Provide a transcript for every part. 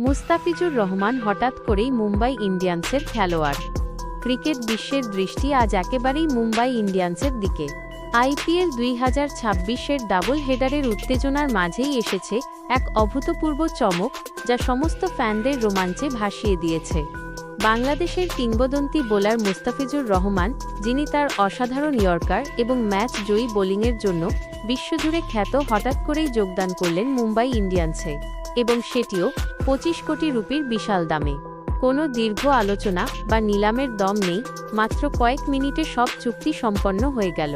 মুস্তাফিজুর রহমান হঠাৎ করেই মুম্বাই ইন্ডিয়ান্সের খেলোয়াড়। ক্রিকেট বিশ্বের দৃষ্টি আজ একেবারেই মুম্বাই ইন্ডিয়ান্সের দিকে। আইপিএল 2026-এর ডাবল হেডারের উত্তেজনার মাঝেই এসেছে এক অভূতপূর্ব চমক, যা সমস্ত ফ্যানদের রোমাঞ্চে ভাসিয়ে দিয়েছে। বাংলাদেশের কিংবদন্তি বোলার মুস্তাফিজুর রহমান, যিনি তার অসাধারণ ইয়র্কার এবং ম্যাচ জয়ী বোলিংয়ের জন্য বিশ্বজুড়ে খ্যাত, হঠাৎ করেই যোগদান করলেন মুম্বাই ইন্ডিয়ান্সে, এবং সেটিও 25 কোটি রুপির বিশাল দামে। কোনো দীর্ঘ আলোচনা বা নিলামের দম নেই, মাত্র কয়েক মিনিটে সব চুক্তি সম্পন্ন হয়ে গেল।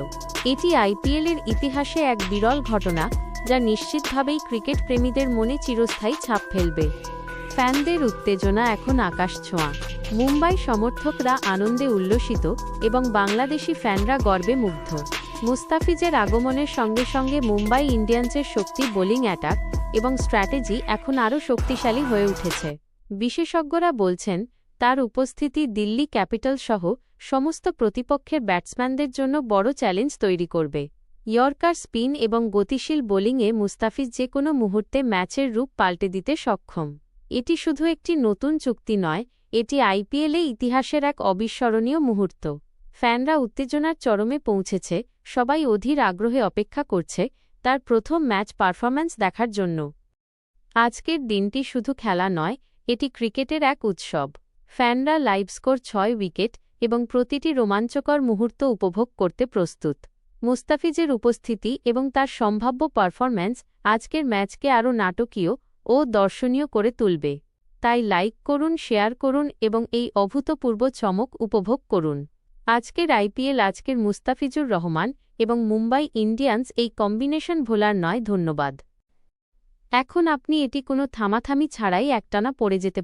এটি আইপিএলের ইতিহাসে এক বিরল ঘটনা, যা নিশ্চিতভাবেই ক্রিকেট প্রেমীদের মনে চিরস্থায়ী ছাপ ফেলবে। ফ্যানদের উত্তেজনা এখন আকাশছোঁয়া। মুম্বাই সমর্থকরা আনন্দে উল্লসিত এবং বাংলাদেশি ফ্যানরা গর্বে মুগ্ধ। মুস্তাফিজের আগমনের সঙ্গে সঙ্গে মুম্বাই ইন্ডিয়ান্সের শক্তি, বোলিং অ্যাটাক এবং স্ট্র্যাটেজি এখন আরও শক্তিশালী হয়ে উঠেছে। বিশেষজ্ঞরা বলছেন, তার উপস্থিতি দিল্লি ক্যাপিটালস সহ সমস্ত প্রতিপক্ষের ব্যাটসম্যানদের জন্য বড় চ্যালেঞ্জ তৈরি করবে। ইয়র্কার, স্পিন এবং গতিশীল বোলিংয়ে মুস্তাফিজ যে কোনো মুহূর্তে ম্যাচের রূপ পাল্টে দিতে সক্ষম। এটি শুধু একটি নতুন চুক্তি নয়, এটি আইপিএলে ইতিহাসের এক অবিস্মরণীয় মুহূর্ত। ফ্যানরা উত্তেজনার চরমে পৌঁছেছে, সবাই অধীর আগ্রহে অপেক্ষা করছে তার প্রথম ম্যাচ পারফরম্যান্স দেখার জন্য। আজকের দিনটি শুধু খেলা নয়, এটি ক্রিকেটের এক উৎসব। ফ্যানরা লাইভ স্কোর, 6 উইকেট এবং প্রতিটি রোমাঞ্চকর মুহূর্ত উপভোগ করতে প্রস্তুত। মুস্তাফিজের উপস্থিতি এবং তার সম্ভাব্য পারফরম্যান্স আজকের ম্যাচকে আরও নাটকীয় ও দর্শনীয় করে তুলবে। তাই লাইক করুন, শেয়ার করুন এবং এই অভূতপূর্ব চমক উপভোগ করুন। আজকের আইপিএল, আজকের মুস্তাফিজুর রহমান এবং মুম্বাই ইন্ডিয়ান্স, এই কম্বিনেশন ভোলার নয়। ধন্যবাদ। এখন আপনি এটি কোনো থামাথামি ছাড়াই একটানা পড়ে যেতে